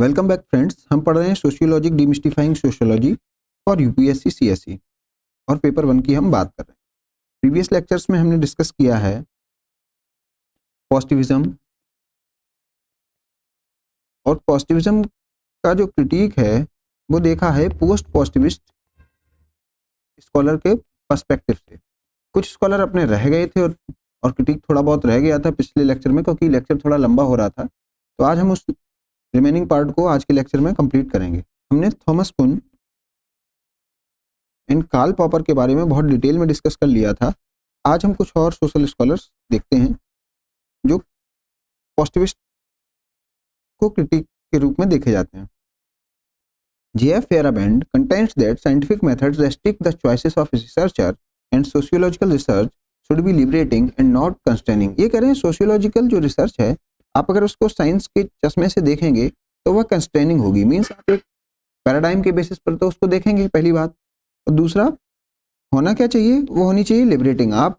Welcome back friends. हम पढ़ रहे हैं sociology demystifying sociology for UPSC CSE और पेपर 1 की हम बात कर रहे हैं। प्रीवियस लेक्चर्स में हमने डिस्कस किया है पॉजिटिविज्म, और पॉजिटिविज्म का जो क्रिटिक है वो देखा है पोस्ट पॉजिटिविस्ट स्कॉलर के पर्सपेक्टिव से। कुछ स्कॉलर अपने रह गए थे और क्रिटिक थोड़ा बहुत रह गया था पिछले लेक्चर में, क्योंकि लेक्चर थोड़ा लंबा हो रहा था। तो आज हम उस रिमेनिंग पार्ट को आज के लेक्चर में कंप्लीट करेंगे। हमने थॉमस कुन एंड कार्ल पॉपर के बारे में बहुत डिटेल में डिस्कस कर लिया था। आज हम कुछ और सोशल स्कॉलर्स देखते हैं जो पॉजिटिविस्ट को क्रिटिक के रूप में देखे जाते हैं। J.F. Fairbairn contends that scientific methods restrict the choices of researcher and sociological research should be liberating and not constraining। ये कह रहे हैं सोशियोलॉजिकल जो रिसर्च है, आप अगर उसको साइंस के चश्मे से देखेंगे तो वह कंस्ट्रेनिंग होगी। मीन्स आप एक पैराडाइम के बेसिस पर तो उसको देखेंगे, पहली बात। और दूसरा, होना क्या चाहिए, वो होनी चाहिए लिबरेटिंग। आप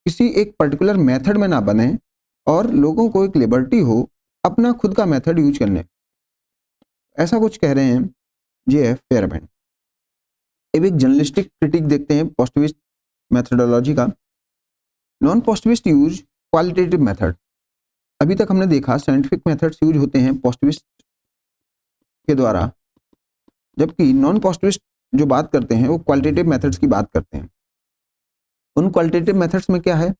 किसी एक पर्टिकुलर मेथड में ना बने और लोगों को एक लिबर्टी हो अपना खुद का मेथड यूज करने, ऐसा कुछ कह रहे हैं J.F. फेयरबैंड। अब एक जर्नलिस्टिक क्रिटिक देखते हैं पॉजिटिविस्ट मेथडोलॉजी का। Non positivist use qualitative method. अभी तक हमने देखा साइंटिफिक मेथड्स यूज होते हैं पॉजिटिविस्ट के द्वारा, जबकि नॉन पॉजिटिविस्ट जो बात करते हैं वो क्वालिटेटिव मेथड्स की बात करते हैं। उन क्वालिटेटिव मेथड्स में क्या है?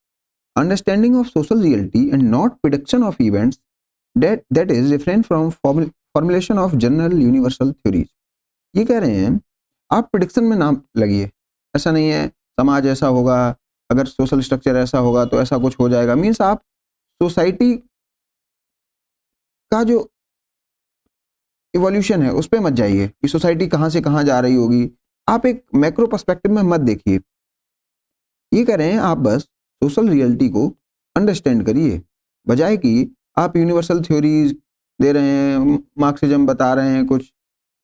Understanding of social reality and not prediction of events that is different from formulation of general universal theories। ये कह रहे हैं आप प्रिडिक्शन में ना लगिए। ऐसा नहीं है समाज ऐसा होगा, अगर सोशल स्ट्रक्चर ऐसा होगा तो ऐसा कुछ हो जाएगा। मीन्स आप सोसाइटी का जो इवोल्यूशन है उस पर मत जाइए कि सोसाइटी कहाँ से कहाँ जा रही होगी। आप एक मैक्रो पर्सपेक्टिव में मत देखिए। ये कह रहे हैं आप बस सोशल रियलिटी को अंडरस्टैंड करिए, बजाय कि आप यूनिवर्सल थ्योरीज दे रहे हैं, मार्क्सिज्म बता रहे हैं कुछ,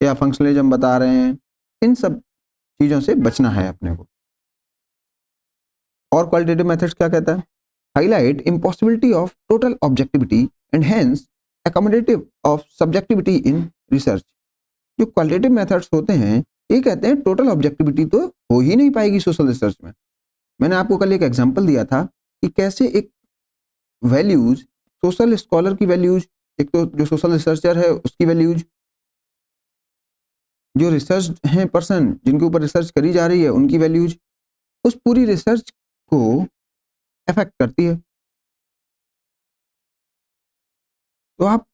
या फंक्शनलिज्म बता रहे हैं। इन सब चीज़ों से बचना है अपने को। और क्वालिटेटिव मेथड्स क्या कहता है? Highlight impossibility of total objectivity and hence accommodative of subjectivity in research. जो क्वालिटेटिव मेथड्स होते हैं ये कहते हैं टोटल ऑब्जेक्टिविटी तो हो ही नहीं पाएगी सोशल रिसर्च में। मैंने आपको कल एक एग्जांपल दिया था कि कैसे एक वैल्यूज, सोशल स्कॉलर की वैल्यूज, एक तो जो सोशल रिसर्चर है उसकी वैल्यूज, जो रिसर्च हैं पर्सन जिनके ऊपर रिसर्च करी जा रही है उनकी वैल्यूज, उस पूरी रिसर्च को अफेक्ट करती है। तो आप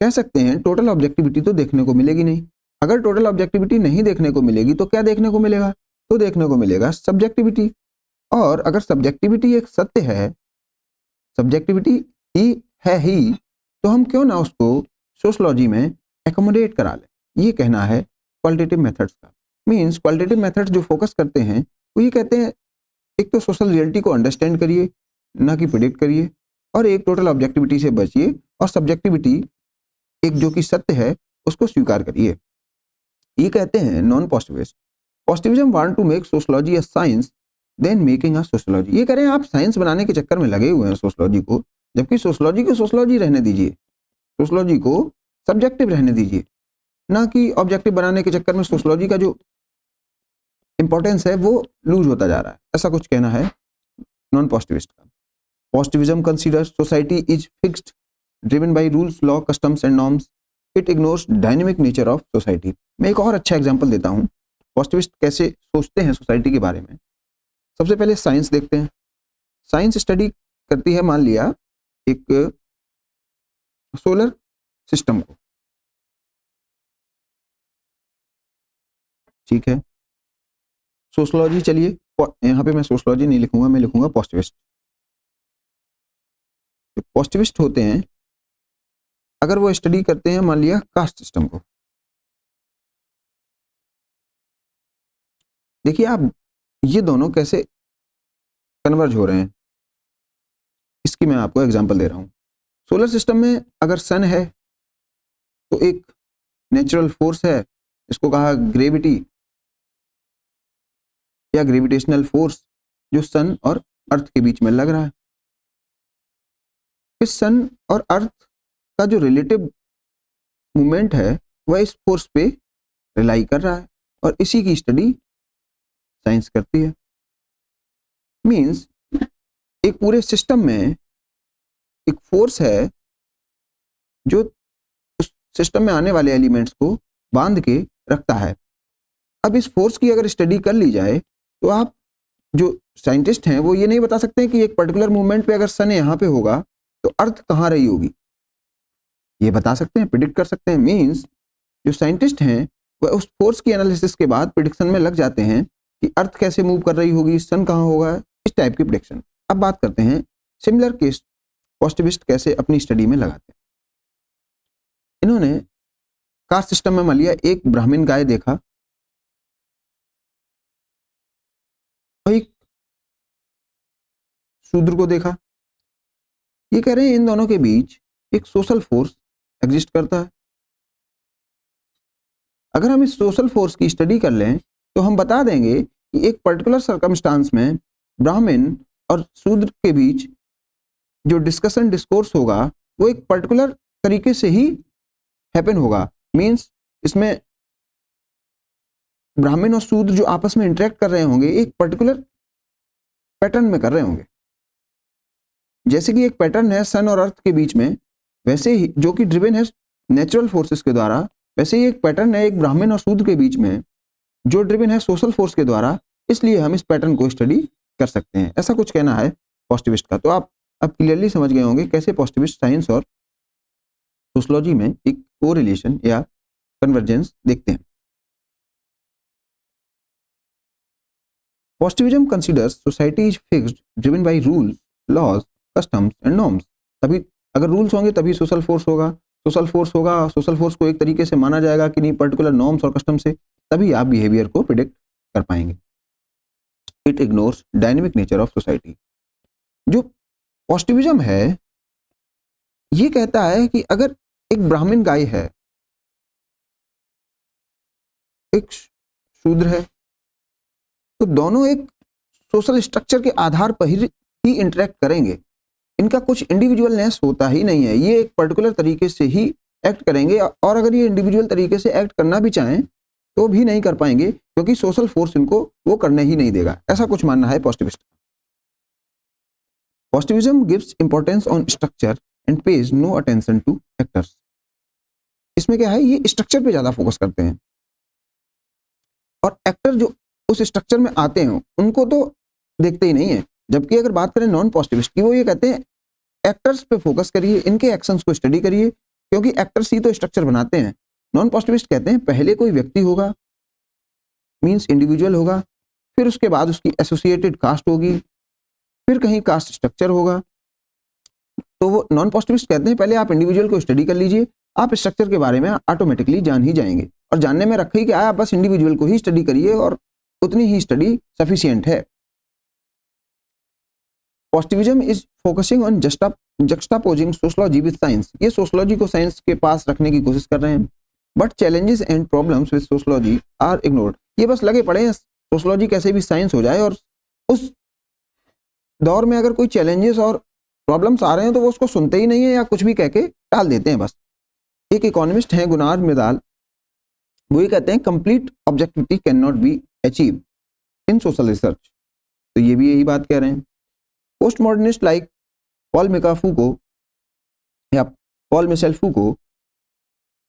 कह सकते हैं टोटल ऑब्जेक्टिविटी तो देखने को मिलेगी नहीं। अगर टोटल ऑब्जेक्टिविटी नहीं देखने को मिलेगी तो क्या देखने को मिलेगा? तो देखने को मिलेगा सब्जेक्टिविटी। और अगर सब्जेक्टिविटी एक सत्य है, सब्जेक्टिविटी ही है ही, तो हम क्यों ना उसको सोशलॉजी में एकोमोडेट करा लें। ये कहना है क्वालिटेटिव मेथड्स का। मीन्स क्वालिटेटिव मेथड्स जो फोकस करते हैं वो ये कहते हैं एक तो सोशल रियलिटी को अंडरस्टैंड करिए, ना कि प्रिडिक्ट करिए, और एक टोटल ऑब्जेक्टिविटी से बचिए, और सब्जेक्टिविटी एक जो कि सत्य है उसको स्वीकार करिए। ये कहते हैं non positivist. Positivism want to make sociology a science then making a sociology. ये कह रहे हैं आप साइंस बनाने के चक्कर में लगे हुए हैं सोशलॉजी को, जबकि सोशलॉजी को सोशलॉजी रहने दीजिए, सोशलॉजी को सब्जेक्टिव रहने दीजिए, ना कि ऑब्जेक्टिव बनाने के चक्कर में सोशलॉजी का जो इंपॉर्टेंस है वो लूज होता जा रहा है। ऐसा कुछ कहना है नॉन पॉजिटिविस्ट का। Positivism considers society is fixed, driven by rules, law, customs and norms. It ignores dynamic nature of society. मैं एक और अच्छा एग्जांपल देता हूँ पॉजिटिविस्ट कैसे सोचते हैं सोसाइटी के बारे में। सबसे पहले साइंस देखते हैं। साइंस स्टडी करती है, मान लिया एक सोलर सिस्टम को, ठीक है। सोशलॉजी, चलिए यहाँ पे मैं सोशलॉजी नहीं लिखूंगा, मैं लिखूंगा पॉजिटिविस्ट। पॉजिटिविस्ट होते हैं अगर वो स्टडी करते हैं मान लिया कास्ट सिस्टम को। देखिए आप ये दोनों कैसे कन्वर्ज हो रहे हैं, इसकी मैं आपको एग्जांपल दे रहा हूँ। सोलर सिस्टम में अगर सन है तो एक नेचुरल फोर्स है, इसको कहा ग्रेविटी या ग्रेविटेशनल फोर्स, जो सन और अर्थ के बीच में लग रहा है। इस सन और अर्थ का जो रिलेटिव मूवमेंट है वह इस फोर्स पे रिलाई कर रहा है और इसी की स्टडी साइंस करती है। मींस एक पूरे सिस्टम में एक फोर्स है जो उस सिस्टम में आने वाले एलिमेंट्स को बांध के रखता है। अब इस फोर्स की अगर स्टडी कर ली जाए तो आप जो साइंटिस्ट हैं वो ये नहीं बता सकते कि एक पर्टिकुलर मूवमेंट पे अगर सन यहाँ पे होगा तो अर्थ कहाँ रही होगी। ये बता सकते हैं, प्रिडिक्ट कर सकते हैं। मींस जो साइंटिस्ट हैं वह उस फोर्स की एनालिसिस के बाद प्रिडिक्शन में लग जाते हैं कि अर्थ कैसे मूव कर रही होगी, सन कहाँ होगा, इस टाइप की प्रिडिक्शन। अब बात करते हैं सिमिलर केस पॉजिटिविस्ट कैसे अपनी स्टडी में लगाते हैं। इन्होंने कास्ट सिस्टम में मान लिया एक ब्राह्मण गाय देखा और एक शूद्र को देखा। ये कह रहे हैं इन दोनों के बीच एक सोशल फोर्स एग्जिस्ट करता है। अगर हम इस सोशल फोर्स की स्टडी कर लें तो हम बता देंगे कि एक पर्टिकुलर सर्कमस्टांस में ब्राह्मण और शूद्र के बीच जो डिस्कशन डिस्कोर्स होगा वो एक पर्टिकुलर तरीके से ही हैपन होगा। मींस इसमें ब्राह्मण और शूद्र जो आपस में इंटरेक्ट कर रहे होंगे एक पर्टिकुलर पैटर्न में कर रहे होंगे। जैसे कि एक पैटर्न है सन और अर्थ के बीच में, वैसे ही जो कि ड्रिवन है नेचुरल फोर्सेस के द्वारा, वैसे ही एक पैटर्न है एक ब्राह्मण और शूद्र के बीच में जो ड्रिवन है सोशल फोर्स के द्वारा। इसलिए हम इस पैटर्न को स्टडी कर सकते हैं, ऐसा कुछ कहना है पॉजिटिविस्ट का। तो आप अब क्लियरली समझ गए होंगे कैसे पॉजिटिविस्ट साइंस और सोशलॉजी में एक कोरिलेशन या कन्वर्जेंस देखते हैं। Positivism considers society is fixed, driven by rules, laws, customs and norms. तभी अगर रूल्स होंगे तभी सोशल फोर्स होगा, सोशल फोर्स होगा, सोशल फोर्स को एक तरीके से माना जाएगा कि नहीं पर्टिकुलर नॉर्म्स और कस्टम से, तभी आप बिहेवियर को प्रिडिक्ट कर पाएंगे। It ignores dynamic nature of society. जो पॉजिटिविज्म है ये कहता है कि अगर एक ब्राह्मण गाय है, एक शूद्र है, तो दोनों एक सोशल स्ट्रक्चर के आधार पर ही इंटरेक्ट करेंगे। इनका कुछ इंडिविजुअलनेस होता ही नहीं है, ये एक पर्टिकुलर तरीके से ही एक्ट करेंगे और अगर ये इंडिविजुअल तरीके से एक्ट करना भी चाहें तो भी नहीं कर पाएंगे क्योंकि सोशल फोर्स इनको वो करने ही नहीं देगा। ऐसा कुछ मानना है positivist. Positivism gives importance on structure and pays no attention to actors. इसमें क्या है, ये स्ट्रक्चर पे ज्यादा फोकस करते हैं और एक्टर जो उस स्ट्रक्चर में आते हैं उनको तो देखते ही नहीं है। जबकि अगर बात करें नॉन पॉजिटिविस्ट की, वो ये कहते हैं एक्टर्स पे फोकस करिए, इनके एक्शंस को स्टडी करिए क्योंकि एक्टर्स ही तो स्ट्रक्चर बनाते हैं। नॉन पॉजिटिविस्ट कहते हैं पहले कोई व्यक्ति होगा, मींस इंडिविजुअल होगा, फिर उसके बाद उसकी एसोसिएटेड कास्ट होगी, फिर कहीं कास्ट स्ट्रक्चर होगा। तो वो नॉन पॉजिटिविस्ट कहते हैं पहले आप इंडिविजुअल को स्टडी कर लीजिए, आप स्ट्रक्चर के बारे में ऑटोमेटिकली जान ही जाएंगे और जानने में रखा ही क्या है, आप बस इंडिविजुअल को ही स्टडी करिए और उतनी ही स्टडी सफिशिएंट है। Positivism is focusing on juxtaposing sociology with science. ये सोशलॉजी को साइंस के पास रखने की कोशिश कर रहे हैं। But challenges and problems with sociology are ignored. ये बस लगे पड़े हैं सोशलॉजी कैसे भी साइंस हो जाए और उस दौर में अगर कोई चैलेंजेस और प्रॉब्लम्स आ रहे हैं तो वो उसको सुनते ही नहीं है या कुछ भी कह के टाल देते हैं बस। एक इकोनॉमिस्ट हैं गुनार मिदाल, वो ये कहते हैं complete objectivity can not be achieve in social research. तो ये भी यही बात कह रहे हैं। पोस्ट मॉडर्निस्ट लाइक पॉल मिकाफुको या Paul Michel Foucault,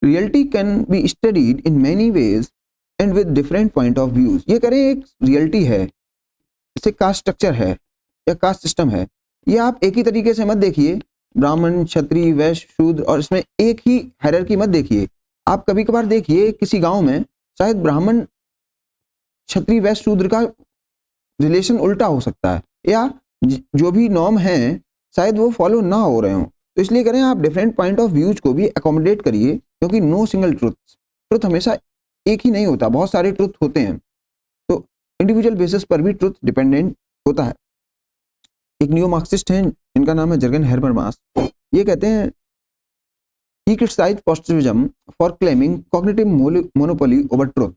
reality can be studied in many ways and with different point of views. ये कह रहे हैं एक रियलिटी है, जैसे कास्ट स्ट्रक्चर है या कास्ट सिस्टम है, ये आप एक ही तरीके से मत देखिए, ब्राह्मण क्षत्रिय वैश्य शूद्र, और इसमें एक ही हायरार्की मत देखिए। आप कभी कभार देखिए किसी गांव में शायद ब्राह्मण क्षत्रिय वैश्य शूद्र का रिलेशन उल्टा हो सकता है या जो भी नॉर्म है शायद वो फॉलो ना हो रहे हो। तो इसलिए करें आप डिफरेंट पॉइंट ऑफ व्यूज को भी अकोमोडेट करिए क्योंकि नो सिंगल ट्रुथ हमेशा एक ही नहीं होता, बहुत सारे ट्रुथ होते हैं। तो इंडिविजुअल बेसिस पर भी ट्रुथ डिपेंडेंट होता है। एक न्यू मार्क्सिस्ट हैं जिनका नाम है जर्गन हर्बरमास, ये कहते हैं he criticised positivism for claiming cognitive monopoly over truth.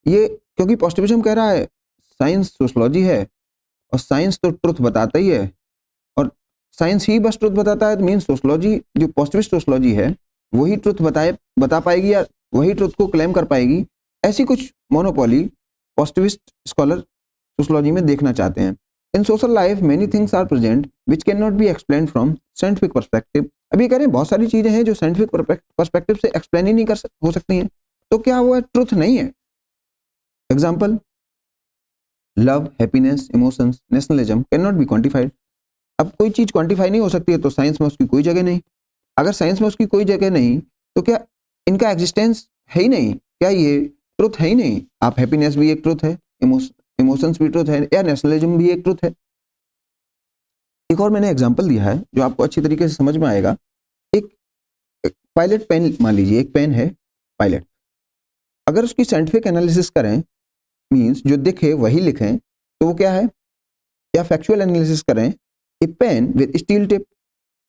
ये क्योंकि पॉजिटिविज्म कह रहा है साइंस सोशलॉजी है और साइंस तो ट्रुथ बताता ही है और साइंस ही बस ट्रुथ बताता है, तो मीन सोशलॉजी जो पॉजिटिविस्ट सोशलॉजी है वही ट्रुथ बता पाएगी या वही ट्रुथ को क्लेम कर पाएगी, ऐसी कुछ मोनोपोली पॉजिटिविस्ट स्कॉलर सोशियोलॉजी में देखना चाहते हैं। In social life many things are present which can not be explain from scientific perspective. अभी कह रहे हैं बहुत सारी चीजें हैं जो साइंटिफिक पर्सपेक्टिव से एक्सप्लेन ही नहीं हो सकती हैं, तो क्या वो ट्रुथ नहीं है? Example, love, happiness, emotions, nationalism can not B quantified. अब कोई चीज क्वांटिफाई नहीं हो सकती है तो साइंस में उसकी कोई जगह नहीं। अगर साइंस में उसकी कोई जगह नहीं तो क्या इनका एग्जिस्टेंस है ही नहीं? क्या ये ट्रुथ है ही नहीं? आप हैप्पीनेस भी एक ट्रुथ है, इमोशंस भी ट्रुथ है, या नेशनलिज्म भी एक ट्रुथ है। एक और मैंने एग्जांपल दिया है जो आपको अच्छी तरीके से समझ में आएगा। एक पायलट पेन मान लीजिए, एक पेन है पायलट। अगर उसकी साइंटिफिक एनालिसिस करें, मींस जो दिखे वही लिखें, तो वो क्या है? या फैक्चुअल एनालिसिस करें, a pen with steel tip,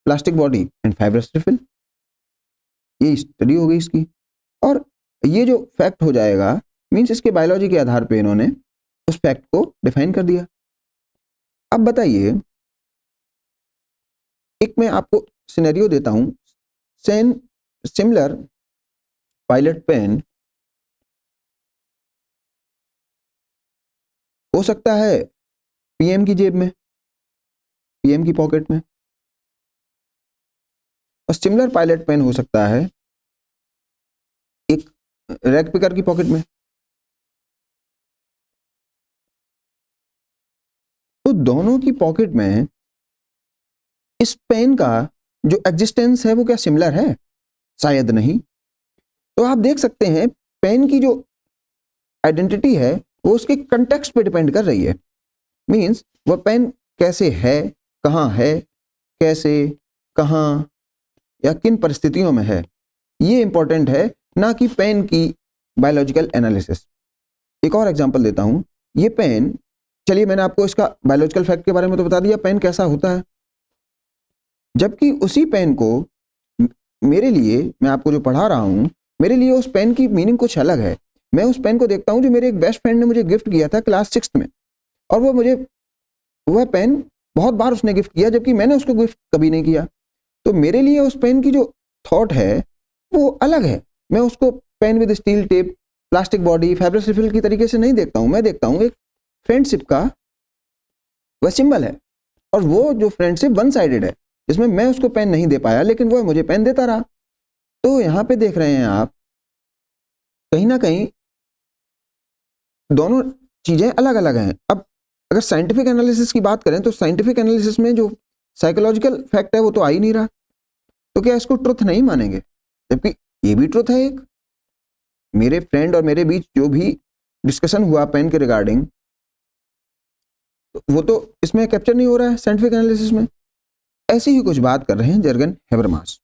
plastic body and fibrous refill. ये स्टडी हो गई इसकी, और ये जो फैक्ट हो जाएगा मींस इसके बायोलॉजी के आधार पे इन्होंने उस फैक्ट को डिफाइन कर दिया। अब बताइए, एक मैं आपको सिनेरियो देता हूं, सिमिलर पायलट पेन हो सकता है पीएम की जेब में, पीएम की पॉकेट में, और सिमिलर पायलट पेन हो सकता है एक रैग पिकर की पॉकेट में। तो दोनों की पॉकेट में इस पेन का जो एग्जिस्टेंस है वो क्या सिमिलर है? शायद नहीं। तो आप देख सकते हैं पेन की जो आइडेंटिटी है वो उसके कंटेक्स्ट पे डिपेंड कर रही है। मींस वह पेन कैसे है, कहाँ है, कैसे, कहाँ, या किन परिस्थितियों में है, ये इंपॉर्टेंट है, ना कि पेन की बायोलॉजिकल एनालिसिस। एक और एग्जांपल देता हूं, ये पेन, चलिए मैंने आपको इसका बायोलॉजिकल फैक्ट के बारे में तो बता दिया पेन कैसा होता है, जबकि उसी पेन को मेरे लिए, मैं आपको जो पढ़ा रहा हूं, मेरे लिए उस पेन की मीनिंग कुछ अलग है। मैं उस पेन को देखता हूं जो मेरे एक बेस्ट फ्रेंड ने मुझे गिफ्ट किया था क्लास 6 में, और वो मुझे वह पेन बहुत बार उसने गिफ्ट किया जबकि मैंने उसको गिफ्ट कभी नहीं किया। तो मेरे लिए उस पेन की जो थॉट है वो अलग है। मैं उसको pen with steel tip, plastic body, fibrous refill की तरीके से नहीं देखता हूं, मैं देखता हूं एक फ्रेंडशिप का वह सिंबल है, और वो जो फ्रेंडशिप वन साइडेड है, जिसमें मैं उसको पेन नहीं दे पाया लेकिन वो मुझे पेन देता रहा। तो यहां पे देख रहे हैं आप, कहीं ना कहीं दोनों चीजें अलग अलग हैं। अब अगर साइंटिफिक एनालिसिस की बात करें तो साइंटिफिक एनालिसिस में जो साइकोलॉजिकल फैक्ट है वो तो आ ही नहीं रहा, तो क्या इसको ट्रुथ नहीं मानेंगे? जबकि ये भी ट्रुथ है एक। मेरे फ्रेंड और मेरे बीच जो भी डिस्कशन हुआ पेन के रिगार्डिंग, वो तो इसमें कैप्चर नहीं हो रहा है साइंटिफिक एनालिसिस में। ऐसी ही कुछ बात कर रहे हैं Jurgen Habermas.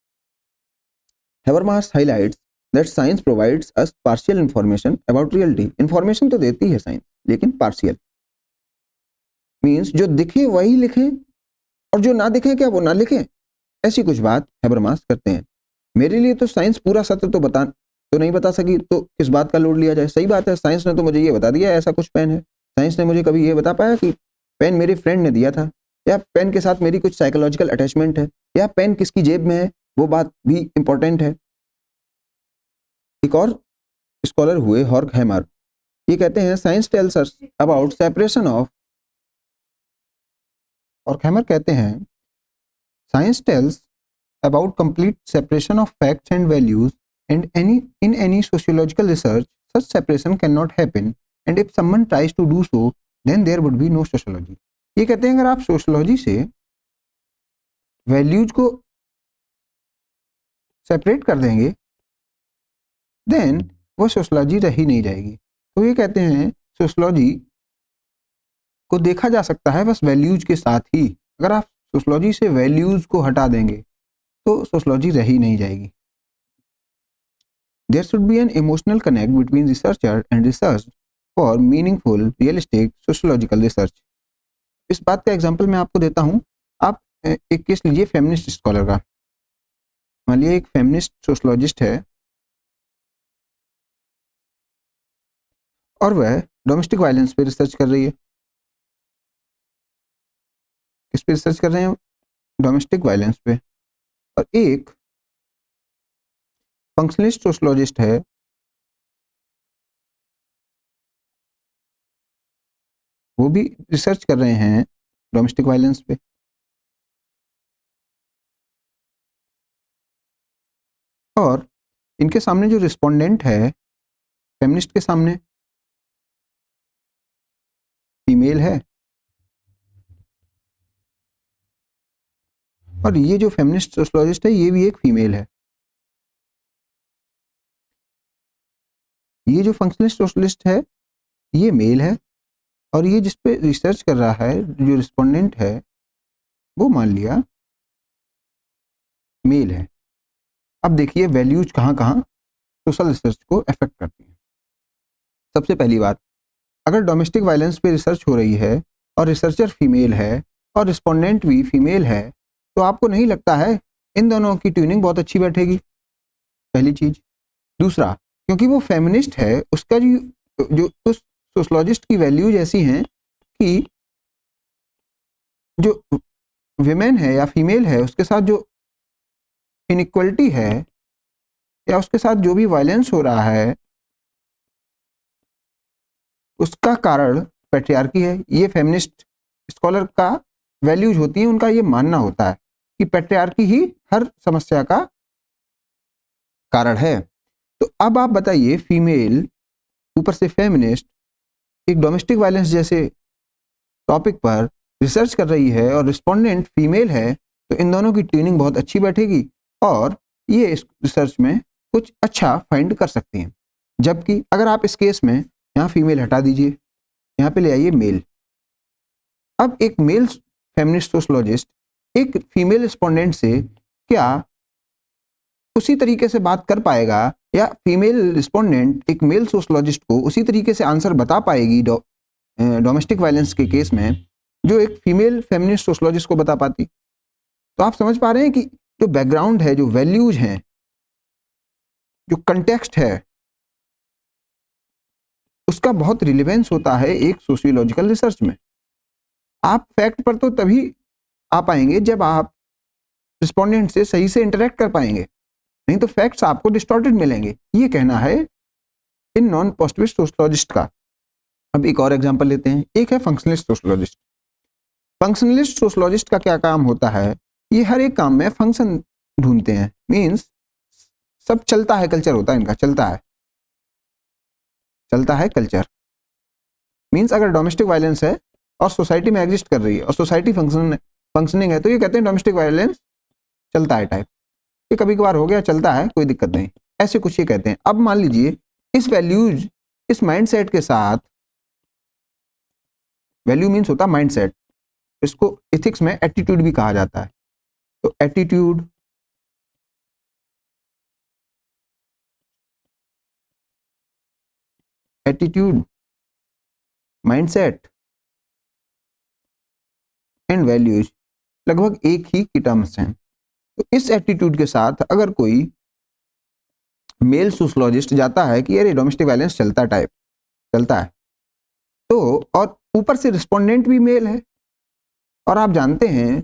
Habermas highlights that science provides us partial information about reality. Information तो देती है साइंस, लेकिन पार्शियल, मींस जो दिखे वही लिखें और जो ना दिखे क्या वो ना लिखें, ऐसी कुछ बात हेबरमास करते हैं। मेरे लिए तो साइंस पूरा सत्य तो नहीं बता सकी, तो किस बात का लोड लिया जाए? सही बात है, साइंस ने तो मुझे ये बता दिया ऐसा कुछ पेन है। साइंस ने मुझे कभी ये बता पाया कि पेन मेरे फ्रेंड ने दिया था, या पेन के साथ मेरी कुछ साइकोलॉजिकल अटैचमेंट है, या पेन किसकी जेब में है, वो बात भी इंपॉर्टेंट है। एक और स्कॉलर हुए हॉर्कहैमर, ये कहते हैं science tells us about separation of, Horkheimer कहते हैं science tells about complete separation of facts and values, and in any sociological research such separation cannot happen, and if someone tries to do so then there would be no sociology। ये कहते हैं अगर आप sociology से values को separate कर देंगे then वो सोशोलॉजी रह ही नहीं जाएगी। तो ये कहते हैं सोशोलॉजी को देखा जा सकता है बस वैल्यूज के साथ ही। अगर आप सोशोलॉजी से वैल्यूज को हटा देंगे तो सोशोलॉजी रह ही नहीं जाएगी। There should be an emotional connect between researcher and research for meaningful, realistic, sociological research। इस बात का एग्जांपल मैं आपको देता हूं। आप एक केस लीजिए फेमिनिस्ट स्कॉलर का। मान लीजिए एक फेमिनिस्ट सोशोलॉजिस्ट है और वह डोमेस्टिक वायलेंस पे रिसर्च कर रही है। किस पे रिसर्च कर रहे हैं? डोमेस्टिक वायलेंस पे। और एक फंक्शनलिस्ट सोशलॉजिस्ट है वो भी रिसर्च कर रहे हैं डोमेस्टिक वायलेंस पे। और इनके सामने जो रिस्पोंडेंट है फेमिनिस्ट के सामने फीमेल है, और ये जो फेमिनिस्ट सोशलॉजिस्ट है ये भी एक फीमेल है। ये जो फंक्शनलिस्ट सोशलिस्ट है ये मेल है, और ये जिस पे रिसर्च कर रहा है जो रिस्पोंडेंट है वो मान लिया मेल है। अब देखिए वैल्यूज कहाँ कहाँ सोशल रिसर्च को अफेक्ट करती हैं। सबसे पहली बात, अगर डोमेस्टिक वायलेंस पे रिसर्च हो रही है और रिसर्चर फीमेल है और रिस्पोंडेंट भी फीमेल है, तो आपको नहीं लगता है इन दोनों की ट्यूनिंग बहुत अच्छी बैठेगी? पहली चीज। दूसरा, क्योंकि वो फेमिनिस्ट है उसका जो उस सोशलॉजिस्ट की वैल्यूज ऐसी हैं कि जो विमेन है या फीमेल है उसके साथ जो इनइक्वलिटी है या उसके साथ जो भी वायलेंस हो रहा है उसका कारण पैट्रियार्की है। ये फेमिनिस्ट स्कॉलर का वैल्यूज होती हैं, उनका ये मानना होता है कि पैट्रियार्की ही हर समस्या का कारण है। तो अब आप बताइए, फीमेल ऊपर से फेमिनिस्ट एक डोमेस्टिक वायलेंस जैसे टॉपिक पर रिसर्च कर रही है और रिस्पोंडेंट फीमेल है, तो इन दोनों की ट्यूनिंग बहुत अच्छी बैठेगी और ये इस रिसर्च में कुछ अच्छा फाइंड कर सकती हैं। जबकि अगर आप इस केस में यहाँ फीमेल हटा दीजिए, यहाँ पे ले आइए मेल। अब एक मेल फेमिनिस्ट सोशलॉजिस्ट एक फीमेल रिस्पोंडेंट से क्या उसी तरीके से बात कर पाएगा, या फीमेल रिस्पोंडेंट एक मेल सोशलॉजिस्ट को उसी तरीके से आंसर बता पाएगी डोमेस्टिक वायलेंस के केस में जो एक फीमेल फेमिनिस्ट सोशलॉजिस्ट को बता पाती? तो आप समझ पा रहे हैं कि जो बैकग्राउंड है, जो वैल्यूज हैं, जो कंटेक्स्ट है, उसका बहुत रिलेवेंस होता है एक सोशियोलॉजिकल रिसर्च में। आप फैक्ट पर तो तभी आ पाएंगे जब आप रिस्पोंडेंट से सही से इंटरेक्ट कर पाएंगे, नहीं तो फैक्ट्स आपको डिस्टॉर्टेड मिलेंगे। ये कहना है इन नॉन पॉजिटिविस्ट सोशलॉजिस्ट का। अब एक और एग्जांपल लेते हैं, एक है फंक्शनलिस्ट सोशलॉजिस्ट। फंक्शनलिस्ट सोशलॉजिस्ट का क्या काम होता है? ये हर एक काम में फंक्शन ढूंढते हैं, मींस सब चलता है कल्चर होता है इनका, चलता है कल्चर। मींस अगर डोमेस्टिक वायलेंस है और सोसाइटी में एग्जिस्ट कर रही है और सोसाइटी फंक्शनिंग है, तो ये कहते हैं डोमेस्टिक वायलेंस चलता है टाइप। ये कभी कभार हो गया, चलता है, कोई दिक्कत नहीं, ऐसे कुछ ये कहते हैं। अब मान लीजिए इस वैल्यूज, इस माइंडसेट के साथ, वैल्यू मींस होता है माइंडसेट, इसको एथिक्स में एटीट्यूड भी कहा जाता है। तो एटीट्यूड, माइंडसेट एंड वैल्यूज लगभग एक ही की टर्म्स हैं। तो इस एटीट्यूड के साथ अगर कोई मेल सोशलॉजिस्ट जाता है कि अरे डोमेस्टिक वायलेंस चलता है, तो और ऊपर से रिस्पोंडेंट भी मेल है, और आप जानते हैं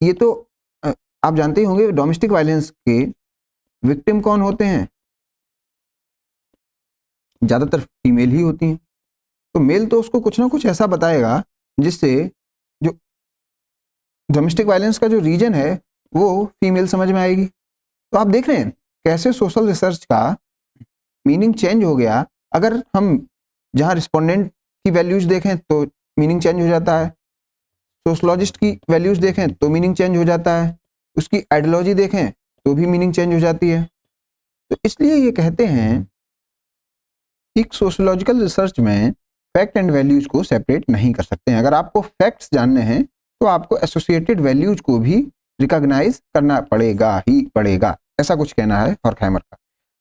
ये तो आप जानते ही होंगे डोमेस्टिक वायलेंस के विक्टिम कौन होते हैं? ज्यादातर फीमेल ही होती हैं। तो मेल तो उसको कुछ ना कुछ ऐसा बताएगा जिससे जो डोमेस्टिक वायलेंस का जो रीजन है वो फीमेल समझ में आएगी। तो आप देख रहे हैं कैसे सोशल रिसर्च का मीनिंग चेंज हो गया। अगर हम जहां रिस्पोंडेंट की वैल्यूज देखें तो मीनिंग चेंज हो जाता है, सोशलॉजिस्ट की वैल्यूज देखें तो मीनिंग चेंज हो जाता है, उसकी आइडियोलॉजी देखें तो भी मीनिंग चेंज हो जाती है। तो इसलिए ये कहते हैं एक सोशोलॉजिकल रिसर्च में फैक्ट एंड वैल्यूज को सेपरेट नहीं कर सकते हैं। अगर आपको फैक्ट्स जानने हैं तो आपको एसोसिएटेड वैल्यूज को भी रिकॉग्नाइज करना पड़ेगा, ऐसा कुछ कहना है हॉर्खहैमर का।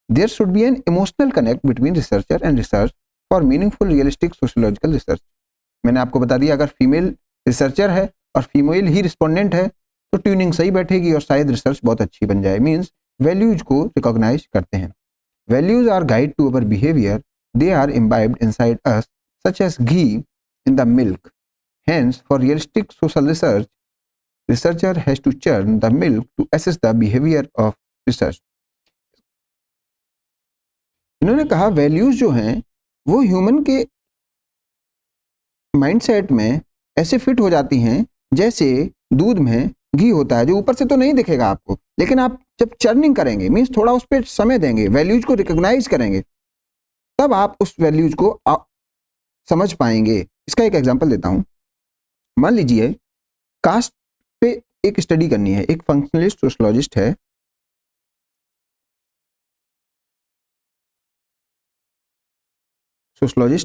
There should be an emotional connect between researcher and research for meaningful realistic sociological research. मैंने आपको बता दिया, अगर फीमेल रिसर्चर है और फीमेल ही रिस्पोंडेंट है तो ट्यूनिंग सही बैठेगी और शायद रिसर्च बहुत अच्छी बन जाए। मीन्स वैल्यूज को रिकॉग्नाइज करते हैं। Values are guide to our behaviour, they are imbibed inside us such as ghee in the milk. Hence, for realistic social research, researcher has to churn the milk to assess the behavior of research. इन्होंने कहा values जो हैं वो human के mindset में ऐसे fit हो जाती हैं जैसे दूध में घी होता है, जो ऊपर से तो नहीं दिखेगा आपको, लेकिन आप जब चर्निंग करेंगे, मीन्स थोड़ा उस पर समय देंगे, वैल्यूज को रिकॉग्नाइज करेंगे, तब आप उस वैल्यूज को समझ पाएंगे। इसका एक एग्जांपल देता हूं। मान लीजिए कास्ट पे एक स्टडी करनी है, एक फंक्शनलिस्ट सोशलॉजिस्ट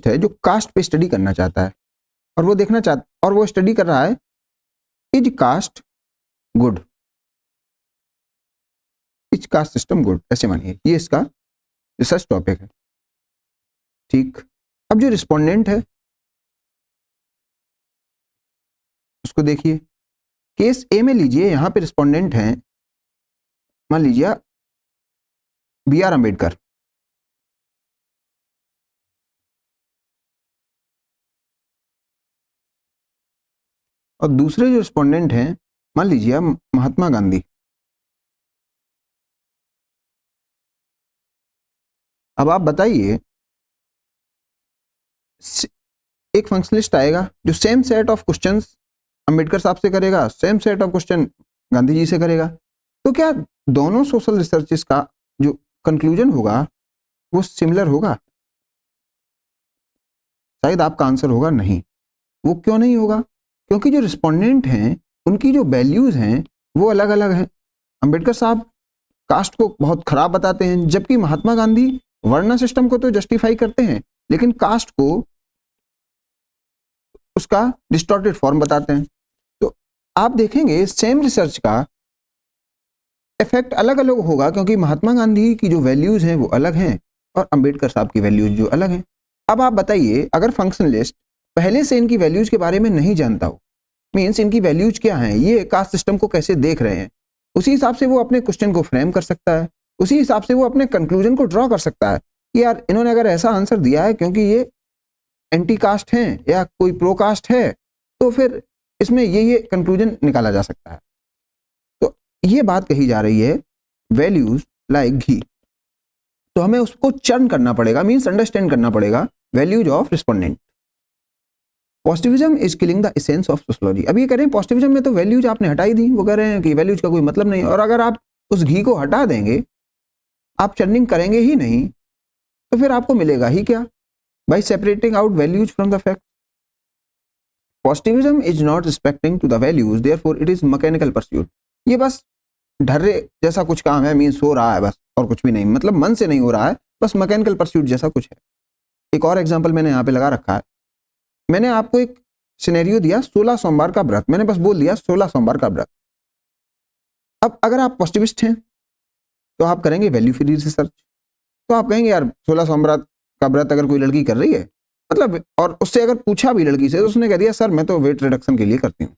है, जो कास्ट पे स्टडी करना चाहता है, और वो स्टडी कर रहा है is caste good, is caste system good, ऐसे मानिए ये इसका रिसर्च टॉपिक है। ठीक, अब जो रिस्पोंडेंट है उसको देखिए। केस ए में लीजिए, यहां पे रिस्पोंडेंट हैं, मान लीजिए बी आर अम्बेडकर, और दूसरे जो रिस्पोंडेंट हैं मान लीजिए महात्मा गांधी। अब आप बताइए, एक फंक्शनलिस्ट आएगा जो same set of questions Ambedkar साहब से करेगा, same set of question Gandhi ji से करेगा, तो क्या दोनों सोशल रिसर्चेस का जो कंक्लूजन होगा वो सिमिलर होगा? शायद आपका आंसर होगा नहीं। वो क्यों नहीं होगा? क्योंकि जो रिस्पोंडेंट हैं उनकी जो वैल्यूज हैं वो अलग अलग हैं। अंबेडकर साहब कास्ट को बहुत खराब बताते हैं, जबकि महात्मा गांधी वर्ण सिस्टम को तो जस्टिफाई करते हैं, लेकिन कास्ट को उसका डिस्टॉर्टेड फॉर्म बताते हैं। तो आप देखेंगे सेम रिसर्च का इफेक्ट अलग अलग होगा, क्योंकि महात्मा गांधी की जो वैल्यूज हैं वो अलग हैं और अंबेडकर साहब की वैल्यूज जो अलग हैं। अब आप बताइए, अगर फंक्शनलिस्ट पहले से इनकी वैल्यूज के बारे में नहीं जानता हो, मीन्स इनकी वैल्यूज क्या हैं, ये कास्ट सिस्टम को कैसे देख रहे हैं, उसी हिसाब से वो अपने क्वेश्चन को फ्रेम कर सकता है, उसी हिसाब से वो अपने कंक्लूजन को ड्रॉ कर सकता है कि यार इन्होंने अगर ऐसा आंसर दिया है क्योंकि ये एंटी कास्ट हैं या कोई प्रो कास्ट है, तो फिर इसमें ये कंक्लूजन निकाला जा सकता है। तो ये बात कही जा रही है वैल्यूज लाइक घी, तो हमें उसको चर्न करना पड़ेगा, मीन्स अंडरस्टैंड करना पड़ेगा values of respondent. Positivism is killing the essence of sociology. अब ये कह रहे हैं पॉजिटिविज्म में तो वैल्यूज आपने हटाई दी, वो कह रहे हैं कि वैल्यूज का कोई मतलब नहीं, और अगर आप उस घी को हटा देंगे, आप चर्निंग करेंगे ही नहीं, तो फिर आपको मिलेगा ही क्या? By separating out values from the fact. Positivism is not respecting to the values, therefore it is mechanical pursuit. ये बस ढर्रे जैसा कुछ काम है, मीन्स हो रहा है बस, और कुछ भी नहीं, मतलब मन से नहीं हो रहा है, बस मैकेनिकल परस्यूट जैसा कुछ है। एक और एग्जांपल मैंने यहाँ पे लगा रखा है। मैंने आपको एक सिनेरियो दिया 16 सोमवार का व्रत, मैंने बस बोल दिया 16 सोमवार का व्रत। अब अगर आप पॉजिटिविस्ट हैं तो आप करेंगे वैल्यू फ्री रिसर्च, तो आप कहेंगे यार 16 सोमवार का व्रत अगर कोई लड़की कर रही है, मतलब, और उससे अगर पूछा भी लड़की से, तो उसने कह दिया सर मैं तो वेट रिडक्शन के लिए करती हूँ।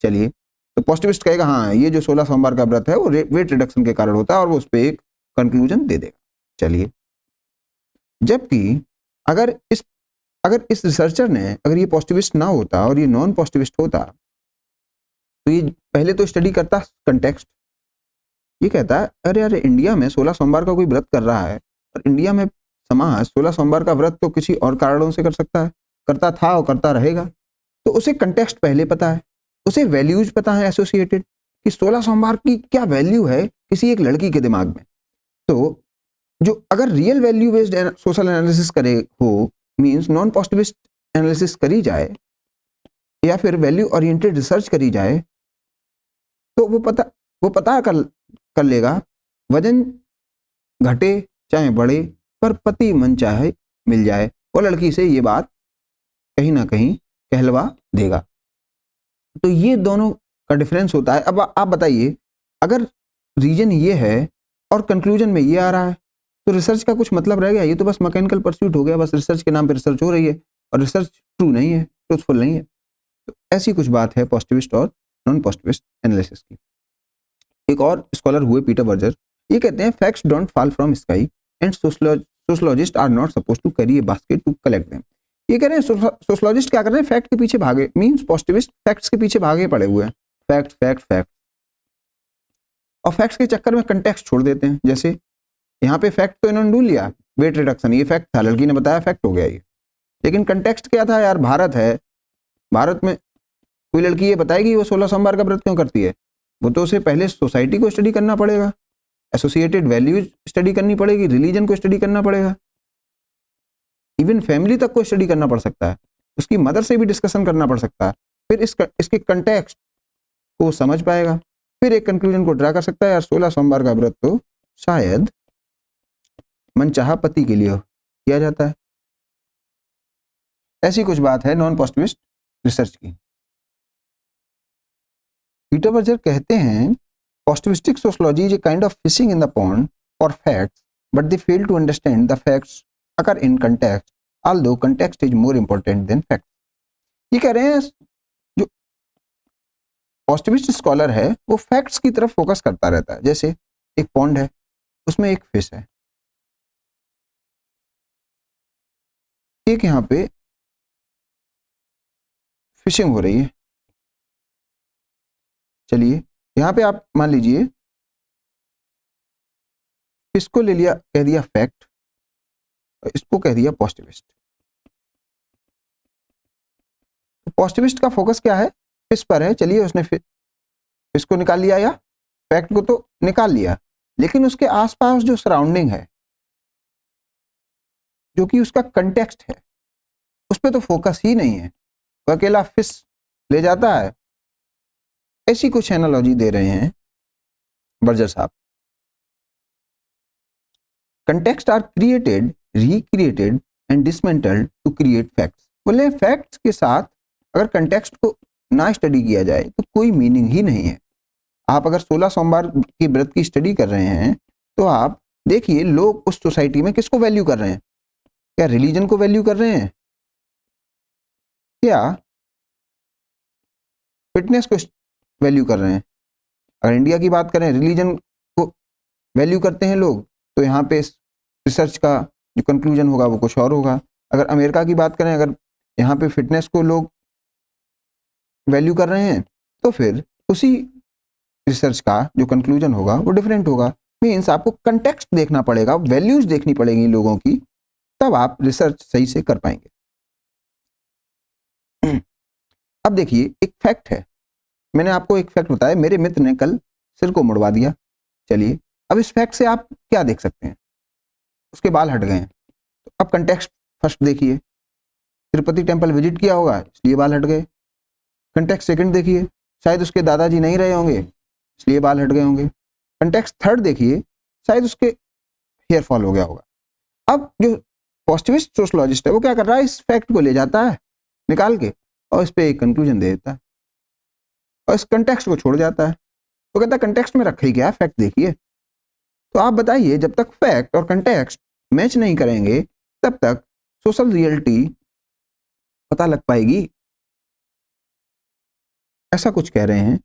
चलिए, तो पॉजिटिविस्ट कहेगा हाँ ये जो 16 सोमवार का व्रत है वो वेट रिडक्शन के कारण होता है, और वो उस पर एक कंक्लूजन दे देगा। चलिए, जबकि अगर इस रिसर्चर ने, अगर ये पॉजिटिविस्ट ना होता और ये नॉन पॉजिटिविस्ट होता, तो ये पहले तो स्टडी करता कंटेक्स्ट। ये कहता है अरे अरे इंडिया में 16 सोमवार का कोई व्रत कर रहा है, और इंडिया में समाज 16 सोमवार का व्रत तो किसी और कारणों से कर सकता है, करता था और करता रहेगा, तो उसे कंटेक्स्ट पहले पता है, उसे वैल्यूज पता है एसोसिएटेड, कि 16 सोमवार की क्या वैल्यू है किसी एक लड़की के दिमाग में। तो जो अगर real value based social analysis करे हो, मीन्स नॉन पॉजिटिविस्ट एनालिसिस करी जाए, या फिर वैल्यू ओरिएंटेड रिसर्च करी जाए, तो वो पता कर लेगा वजन घटे चाहे बढ़े, पर पति मन चाहे मिल जाए, वो लड़की से ये बात कहीं ना कहीं कहलवा देगा। तो ये दोनों का डिफरेंस होता है। अब आप बताइए, अगर रीजन ये है और कंक्लूजन में ये आ रहा है, तो रिसर्च का कुछ मतलब रह गया? ये तो बस मैकेनिकल परस्यूट हो गया, बस रिसर्च के नाम पे रिसर्च हो रही है, और रिसर्च ट्रू नहीं है, ट्रूथफुल नहीं है। तो ऐसी कुछ बात है पॉजिटिविस्ट और नॉन पॉजिटिविस्ट एनालिसिस की। एक और स्कॉलर हुए पीटर बर्जर, ये कहते हैं facts don't fall from sky and sociologist are not suppose to carry a basket to collect them. ये कह रहे हैं सोशलॉजिस्ट क्या कर रहे हैं, फैक्ट के पीछे भागे, मींस पॉजिटिविस्ट फैक्ट्स के पीछे भागे पड़े हुए हैं, फैक्ट फैक्ट फैक्ट, और फैक्ट्स के चक्कर में कंटेक्स्ट छोड़ देते हैं। जैसे यहाँ पे फैक्ट तो इन्होंने ढूंढ लिया, वेट रिडक्शन, ये फैक्ट था, लड़की ने बताया फैक्ट हो गया ये। लेकिन कंटेक्स्ट क्या था यार, भारत है, भारत में कोई लड़की ये बताएगी वो 16 सोमवार का व्रत क्यों करती है? वो तो उसे पहले सोसाइटी को स्टडी करना पड़ेगा, एसोसिएटेड वैल्यूज स्टडी करनी पड़ेगी, रिलीजन को स्टडी करना पड़ेगा, इवन फैमिली तक को स्टडी करना पड़ सकता है, उसकी मदर से भी डिस्कशन करना पड़ सकता है, फिर इसके कंटेक्स्ट को समझ पाएगा, फिर एक कंक्लूजन को ड्रा कर सकता है यार 16 सोमवार का व्रत तो शायद मनचाहा पति के लिए किया जाता है। ऐसी कुछ बात है नॉन पॉजिटिविस्ट रिसर्च की। पीटर बर्जर कहते हैं positivistic sociology is a kind of fishing in the pond for facts but they fail to understand the facts occur in context although context is more important than fact. ये कह रहे हैं जो positivist scholar है वो facts की तरफ focus करता रहता है। जैसे एक पॉन्ड है, उसमें एक फिश है, एक यहाँ पे फिशिंग हो रही है, चलिए यहाँ पे आप मान लीजिए इसको ले लिया, कह दिया फैक्ट, इसको कह दिया पॉजिटिविस्ट। तो पॉजिटिविस्ट का फोकस क्या है, फिश पर है, चलिए उसने फिश को निकाल लिया या फैक्ट को तो निकाल लिया, लेकिन उसके आसपास जो सराउंडिंग है, जो कि उसका कंटेक्स्ट है, उस पर तो फोकस ही नहीं है, वो अकेला फिश ले जाता है। ऐसी कुछ एनालॉजी दे रहे हैं बर्जर साहब। Context are created, recreated and dismantled to create facts. बोले फैक्ट्स के साथ अगर कंटेक्स्ट को ना स्टडी किया जाए तो कोई मीनिंग ही नहीं है। आप अगर 16 सोमवार के व्रत की स्टडी कर रहे हैं तो आप देखिए लोग उस सोसाइटी में किसको वैल्यू कर रहे हैं, क्या रिलीजन को वैल्यू कर रहे हैं, क्या फिटनेस को वैल्यू कर रहे हैं? अगर इंडिया की बात करें रिलीजन को वैल्यू करते हैं लोग, तो यहाँ पे रिसर्च का जो कंक्लूजन होगा वो कुछ और होगा। अगर अमेरिका की बात करें, अगर यहाँ पे फिटनेस को लोग वैल्यू कर रहे हैं तो फिर उसी रिसर्च का जो कंक्लूजन होगा वो डिफरेंट होगा। मीन्स आपको कंटेक्स्ट देखना पड़ेगा, वैल्यूज देखनी पड़ेगी लोगों की, तब आप रिसर्च सही से कर पाएंगे। अब देखिए एक फैक्ट है, मैंने आपको एक फैक्ट बताया, मेरे मित्र ने कल सिर को मुड़वा दिया। चलिए अब इस फैक्ट से आप क्या देख सकते हैं, उसके बाल हट गए हैं, तो अब कंटेक्स्ट फर्स्ट देखिए, तिरुपति टेम्पल विजिट किया होगा इसलिए बाल हट गए। कंटेक्स्ट सेकंड देखिए, शायद उसके दादाजी नहीं रहे होंगे इसलिए बाल हट गए होंगे। कंटेक्स्ट थर्ड देखिए, शायद उसके हेयर फॉल हो गया होगा। अब जो पॉजिटिविस्ट सोशलॉजिस्ट है वो क्या कर रहा है, इस फैक्ट को ले जाता है निकाल के और इस पे एक कंक्लूजन दे देता है और इस कंटेक्स्ट को छोड़ जाता है। तो कहता है कंटेक्स्ट में रखा ही क्या है, फैक्ट देखिए। तो आप बताइए जब तक फैक्ट और कंटेक्स्ट मैच नहीं करेंगे तब तक सोशल रियलिटी पता लग पाएगी? ऐसा कुछ कह रहे हैं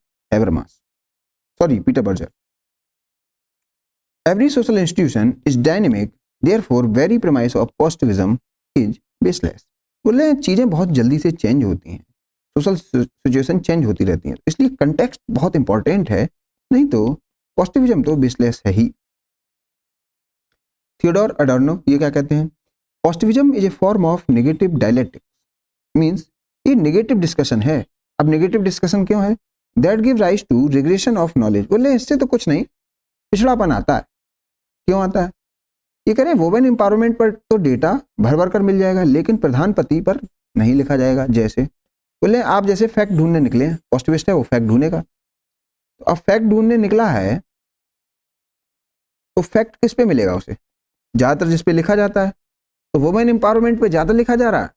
Peter Berger. Every social institution is dynamic, therefore very premise of positivism is baseless. बोले चीजें बहुत जल्दी से चेंज होती हैं, सोशल सिचुएशन चेंज होती रहती हैं, इसलिए कंटेक्स्ट बहुत इंपॉर्टेंट है, नहीं तो पॉजिटिविज्म तो बेसलेस है ही। थियोडोर अडॉर्नो ये क्या कहते हैं, positivism is a form of negative dialectics. Means ये नेगेटिव डिस्कशन है। अब नेगेटिव डिस्कशन क्यों है, that give rise to regression of knowledge. बोले इससे तो कुछ नहीं, पिछड़ापन आता है। क्यों आता है, ये करें वुमेन एम्पावरमेंट पर तो डेटा भर भर कर मिल जाएगा, लेकिन प्रधान पति पर नहीं लिखा जाएगा। जैसे बोले आप जैसे फैक्ट ढूंढने निकले, पॉजिटिविस्ट है वो फैक्ट ढूंढेगा, तो अब फैक्ट ढूंढने निकला है तो फैक्ट किस पे मिलेगा उसे, ज्यादातर जिस पे लिखा जाता है। तो वुमेन एम्पावरमेंट पे ज्यादा लिखा जा रहा है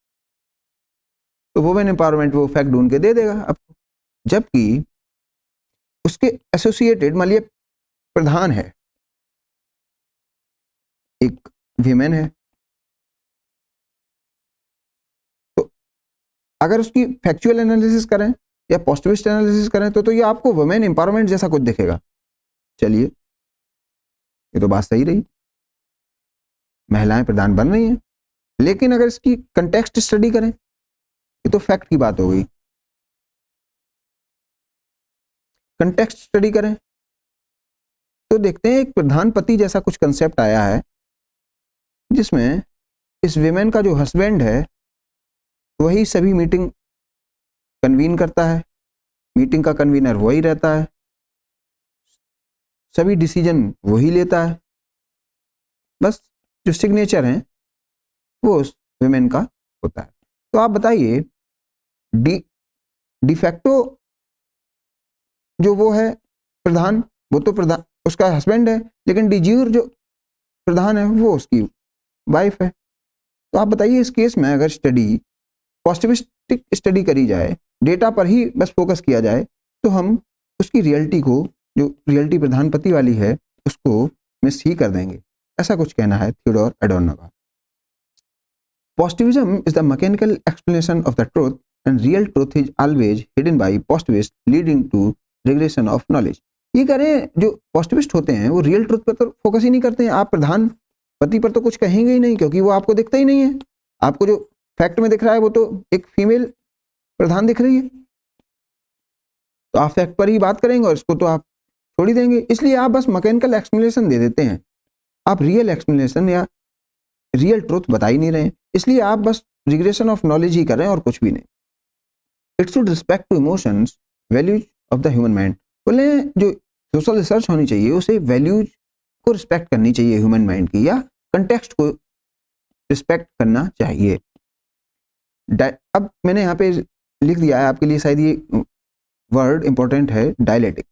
तो वुमेन एम्पावरमेंट वो फैक्ट ढूंढ के दे देगा आपको, जबकि उसके एसोसिएटेड मान लिया प्रधान है, एक वीमेन है, तो अगर उसकी फैक्चुअल एनालिसिस करें या पॉजिटिविस्ट एनालिसिस करें तो ये आपको वुमेन एम्पावरमेंट जैसा कुछ दिखेगा। चलिए ये तो बात सही रही, महिलाएं प्रधान बन रही हैं, लेकिन अगर इसकी कंटेक्स्ट स्टडी करें, ये तो फैक्ट की बात हो गई, कंटेक्स्ट स्टडी करें तो देखते हैं एक प्रधान पति जैसा कुछ कंसेप्ट आया है जिसमें इस विमेन का जो हस्बैंड है वही सभी मीटिंग कन्वीन करता है, मीटिंग का कन्वीनर वही रहता है, सभी डिसीजन वही लेता है, बस जो सिग्नेचर है वो उस विमेन का होता है। तो आप बताइए डिफैक्टो जो वो है प्रधान, वो तो प्रधान उसका हस्बैंड है, लेकिन डिज्यूर जो प्रधान है वो उसकी वाइफ है। तो आप बताइए इस केस में अगर पॉजिटिविस्टिक स्टडी करी जाए, डेटा पर ही बस फोकस किया जाए, तो हम उसकी रियलिटी को, जो रियलिटी प्रधान पति वाली है, उसको मिस ही कर देंगे। ऐसा कुछ कहना है थियोडोर एडोर्नो का। Positivism is the mechanical explanation of the truth, and real truth is always hidden by positivists, leading to regression of knowledge. ये कह रहे हैं जो पॉजिटिविस्ट होते हैं वो रियल ट्रुथ पर तो फोकस ही नहीं करते हैं। आप प्रधान पति पर तो कुछ कहेंगे ही नहीं, क्योंकि वो आपको दिखता ही नहीं है। आपको जो फैक्ट में दिख रहा है वो तो एक फीमेल प्रधान दिख रही है, तो आप फैक्ट पर ही बात करेंगे और इसको तो आप छोड़ ही देंगे। इसलिए आप बस मैकेनिकल एक्सप्लेनेशन दे देते हैं, आप रियल एक्सप्लेनेशन या रियल ट्रुथ बता ही नहीं रहे हैं। इसलिए आप बस रिग्रेशन ऑफ नॉलेज ही कर रहे हैं और कुछ भी नहीं। It should respect to emotions values of the human mind. बोले जो सोशल रिसर्च होनी चाहिए उसे वैल्यूज को रिस्पेक्ट करनी चाहिए ह्यूमन माइंड की, या कंटेक्स्ट को रिस्पेक्ट करना चाहिए। अब मैंने यहाँ पे लिख दिया है आपके लिए, शायद ये वर्ड इंपॉर्टेंट है, डायलेक्टिक।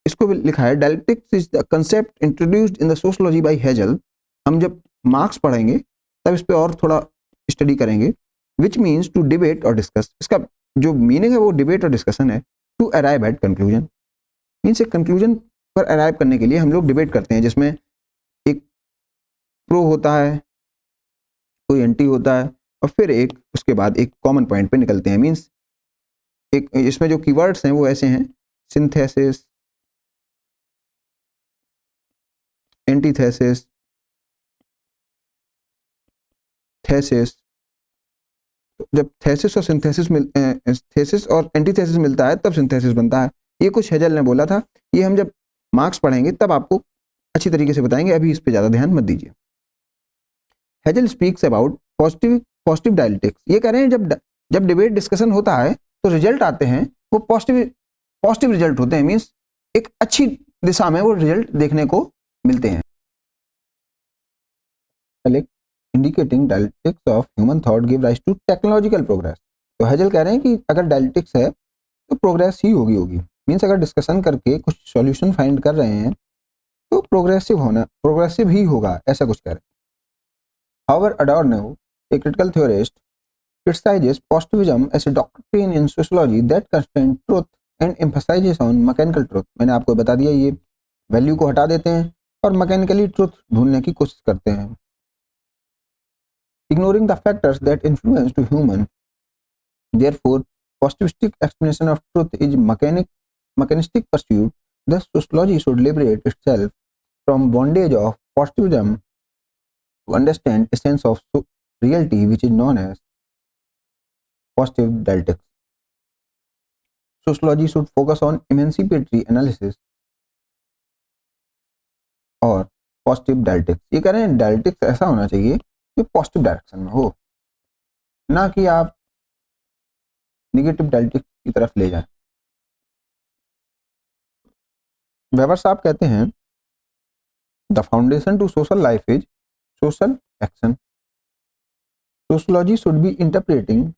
इसको भी लिखा है dialectics is the concept introduced in the sociology by Hegel. हम जब मार्क्स पढ़ेंगे तब इस पे और थोड़ा स्टडी करेंगे। विच मीन्स टू डिबेट और डिस्कस। इसका जो मीनिंग है वो डिबेट और डिस्कशन है। To arrive at conclusion means एक कंक्लूजन पर अराइव करने के लिए हम लोग डिबेट करते हैं, जिसमें एक प्रो होता है, कोई एंटी होता है, और फिर एक उसके बाद एक कॉमन पॉइंट पे निकलते हैं। मीन्स एक इसमें जो कीवर्ड्स हैं वो ऐसे हैं: सिंथेसिस, एंटीथेसिस, थेसिस। जब थेसिस और सिंथेसिस थेसिस और एंटीथेसिस मिलता है तब सिंथेसिस बनता है। ये कुछ हेजल ने बोला था। ये हम जब मार्क्स पढ़ेंगे तब आपको अच्छी तरीके से बताएंगे, अभी इस पे ज्यादा ध्यान मत दीजिए। Hazel speaks about positive dialectics. ये कह रहे हैं जब डिबेट डिस्कशन होता है तो रिजल्ट आते हैं वो पॉजिटिव रिजल्ट होते हैं। मीन्स एक अच्छी दिशा में वो रिजल्ट देखने को मिलते हैं। Indicating dialectics of human thought give rise to technological progress. तो हेजल कह रहे हैं कि अगर डायलेक्टिक्स है तो प्रोग्रेस ही होगी। मीन्स अगर डिस्कशन करके कुछ सॉल्यूशन फाइंड कर रहे हैं तो प्रोग्रेसिव ही होगा, ऐसा कुछ कह रहे हैं। However Adorno, a critical theorist, criticizes positivism as a doctrine in sociology that constrains truth and emphasizes on mechanical truth. मैंने आपको बता दिया, ये वैल्यू को हटा देते हैं और मैकेनिकली ट्रुथ ढूंढने की कोशिश करते हैं। Ignoring the factors that influence to human, therefore, positivistic explanation of truth is mechanistic pursuit. Thus, sociology should liberate itself from bondage of positivism to understand a sense of reality which is known as positive dialectics. Sociology should focus on emancipatory analysis और positive dialectics. ये कह रहे हैं dialectics ऐसा होना चाहिए जो positive direction में हो, ना कि आप निगेटिव डायलेक्टिक्स की तरफ ले जाएं। वेबर साहब कहते हैं the foundation to social life is social action. Sociology should be interpreting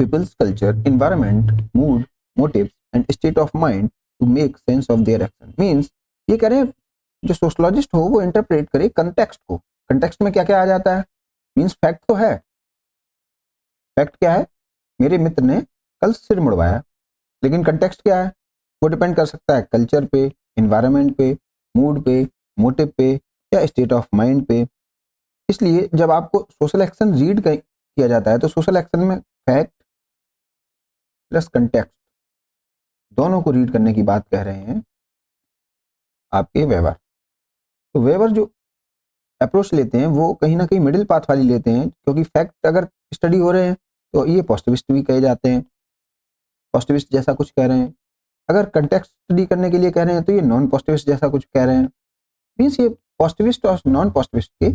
people's culture, environment, mood, motives and state of mind to make sense of their action. Means ये कह रहे हैं जो सोशोलॉजिस्ट हो वो इंटरप्रेट करे कंटेक्स्ट को। Context में क्या क्या आ जाता है? मीन्स फैक्ट तो है। फैक्ट क्या है? मेरे मित्र ने कल सिर मुड़वाया, लेकिन कंटेक्स्ट क्या है? वो डिपेंड कर सकता है कल्चर पे, इन्वायरमेंट पे, मूड पे, मोटिव पे या स्टेट ऑफ माइंड पे। इसलिए जब आपको सोशल एक्शन रीड किया जाता है तो सोशल एक्शन में फैक्ट प्लस कंटेक्स्ट दोनों को रीड करने की बात कह रहे हैं आपके वेबर। तो वेबर जो अप्रोच लेते हैं वो कहीं ना कहीं मिडिल पाथ वाली लेते हैं, क्योंकि फैक्ट अगर स्टडी हो रहे हैं तो ये पॉजिटिविस्ट भी कहे जाते हैं, पॉजिटिविस्ट जैसा कुछ कह रहे हैं। अगर कंटेक्स्ट स्टडी करने के लिए कह रहे हैं तो ये नॉन पॉजिटिविस्ट जैसा कुछ कह रहे हैं। मीन्स ये पॉजिटिविस्ट और नॉन पॉजिटिविस्ट के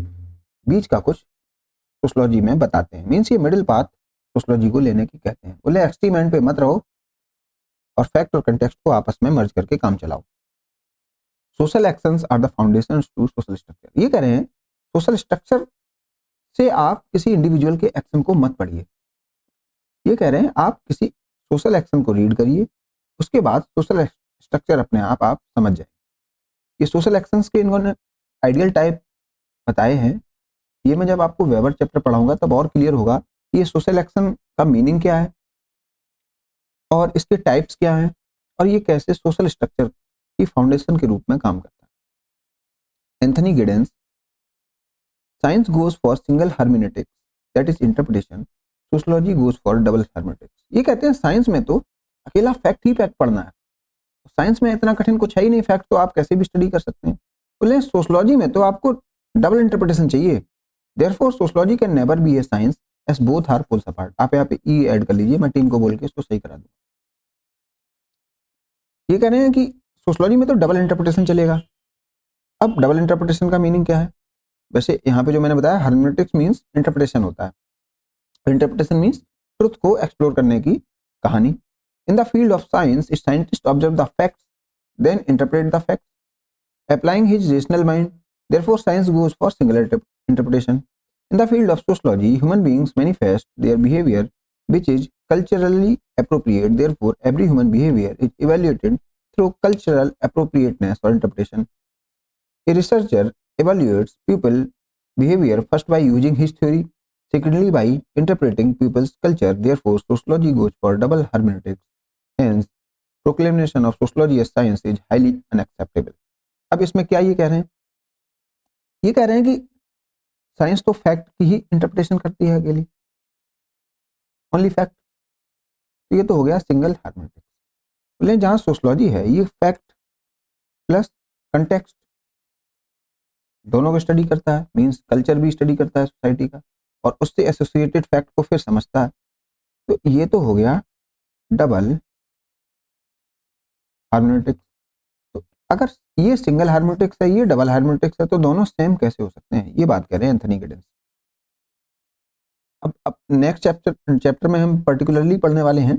बीच का कुछ सोशलॉजी में बताते हैं। मीन्स ये मिडिल पाथ सोशलॉजी को लेने की कहते हैं। बोले एक्सट्रीम एंड पे मत रहो और फैक्ट और कंटेक्स्ट को आपस में मर्ज करके काम चलाओ। Social actions are the foundation to social structure. ये कह रहे हैं सोशल स्ट्रक्चर से आप किसी इंडिविजुअल के एक्शन को मत पढ़िए। ये कह रहे हैं आप किसी सोशल एक्शन को रीड करिए, उसके बाद सोशल स्ट्रक्चर अपने आप समझ जाए। ये सोशल एक्शंस के इन्होंने आइडियल टाइप बताए हैं। ये मैं जब आपको वेबर चैप्टर पढ़ाऊंगा तब और क्लियर होगा कि ये सोशल एक्शन का मीनिंग क्या है और इसके टाइप्स क्या हैं और ये कैसे सोशल स्ट्रक्चर की फाउंडेशन के रूप में काम करता है। Anthony Giddens, science goes for single hermeneutics that is interpretation, sociology goes for double hermeneutics. ये कहते हैं साइंस में तो अकेला फैक्ट ही फैक्ट पढ़ना है, साइंस में इतना कठिन कुछ है ही नहीं, फैक्ट तो आप कैसे भी स्टडी कर सकते हैं। बोले सोशलॉजी में तो आपको डबल इंटरप्रिटेशन चाहिए, therefore sociology can never be a science as both are poles apart. आप यहाँ पे ई ऐड कर लीजिए, मैं टीम को बोल के इसको सही करा दूंगा। ये कह रहे हैं कि सोशलॉजी में तो डबल इंटरप्रिटेशन चलेगा। अब डबल इंटरप्रिटेशन का मीनिंग क्या है? वैसे यहाँ पे जो मैंने बताया हर्मेनेटिक्स मीन्स इंटरप्रिटेशन होता है, इंटरप्रिटेशन मीन्स ट्रुथ को एक्सप्लोर करने की कहानी। In the field of science scientist observe the facts then interpret the facts applying his rational mind, therefore science goes for singular interpretation. In the field of sociology, human beings manifest their behavior which is culturally appropriate, therefore every human behavior is evaluated through cultural appropriateness or interpretation. A researcher evaluates people behavior first by using his theory, secondly by interpreting people's culture, therefore sociology goes for double hermeneutics. Hence, proclamation of sociology as science is highly unacceptable. अब इसमें क्या ये कह रहे हैं? ये कह रहे हैं कि साइंस तो फैक्ट की ही इंटरप्रिटेशन करती है अकेली, ओनली फैक्ट। तो ये तो हो गया सिंगल हर्मेनेटिक्स। बोले जहां सोशलॉजी है ये फैक्ट प्लस कंटेक्स्ट दोनों को स्टडी करता है, मींस कल्चर भी स्टडी करता है सोसाइटी का और उससे एसोसिएटेड फैक्ट को फिर समझता है। तो ये तो हो गया डबल हार्मोनिटिक्स। तो अगर ये सिंगल हार्मोनिटिक्स है, ये डबल हार्मोनिटिक्स है, तो दोनों सेम कैसे हो सकते हैं? ये बात कह रहे हैं एंथनी गिडेंस। अब नेक्स्ट चैप्टर में हम पर्टिकुलरली पढ़ने वाले हैं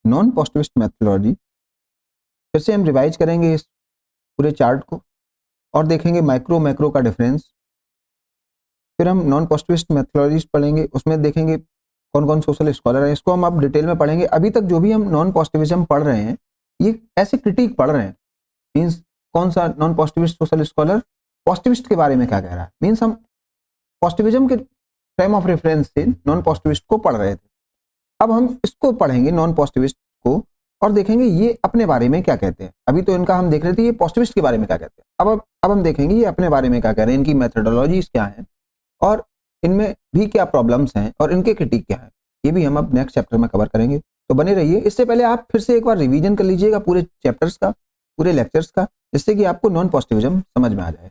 नॉन पॉजिटिविस्ट मेथोडोलॉजी। फिर से हम रिवाइज करेंगे इस पूरे चार्ट को और देखेंगे माइक्रो मैक्रो का डिफरेंस। फिर हम नॉन पॉजिटिविस्ट मेथोडोलॉजी पढ़ेंगे, उसमें देखेंगे कौन कौन सोशल स्कॉलर हैं, इसको हम अब डिटेल में पढ़ेंगे। अभी तक जो भी हम नॉन पॉजिटिविज्म पढ़ रहे हैं ये ऐसे क्रिटिक पढ़ रहे हैं, मीन्स कौन सा non positivist social scholar positivist के बारे में क्या कह रहा है, मीन्स हम पॉजिटिविज्म के फ्रेम ऑफ रेफरेंस से नॉन पॉजिटिविस्ट को पढ़ रहे थे। अब हम इसको पढ़ेंगे नॉन पॉजिटिविस्ट को और देखेंगे ये अपने बारे में क्या कहते हैं। अभी तो इनका हम देख रहे थे ये पॉजिटिविस्ट के बारे में क्या कहते हैं, अब हम देखेंगे ये अपने बारे में क्या कह रहे हैं, इनकी मेथोडोलॉजीज क्या है और इनमें भी क्या प्रॉब्लम्स हैं और इनके क्रिटिक क्या है, ये भी हम अब नेक्स्ट चैप्टर में कवर करेंगे। तो बने रहिए। इससे पहले आप फिर से एक बार रिवीजन कर लीजिएगा पूरे चैप्टर्स का, पूरे लेक्चर्स का, जिससे कि आपको नॉन पॉजिटिविज्म समझ में आ जाए।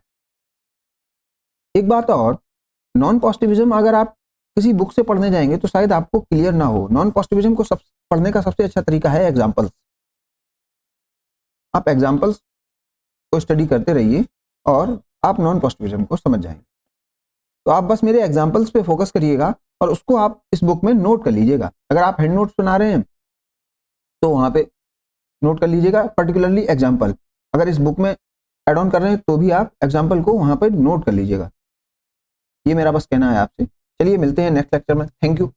एक बात और, नॉन पॉजिटिविज्म अगर आप किसी बुक से पढ़ने जाएंगे तो शायद आपको क्लियर ना हो। नॉन पॉजिटिविज्म को पढ़ने का सबसे अच्छा तरीका है एग्जाम्पल्स। आप एग्जाम्पल्स को स्टडी करते रहिए और आप नॉन पॉजिटिविज्म को समझ जाएंगे। तो आप बस मेरे एग्जाम्पल्स पे फोकस करिएगा और उसको आप इस बुक में नोट कर लीजिएगा। अगर आप हेड नोट्स बना रहे हैं तो वहां पे नोट कर लीजिएगा पर्टिकुलरली एग्जाम्पल। अगर इस बुक में एड ऑन कर रहे हैं तो भी आप एग्जाम्पल को वहां पर नोट कर लीजिएगा। ये मेरा बस कहना है आपसे। चलिए मिलते हैं नेक्स्ट लेक्चर में। Thank you.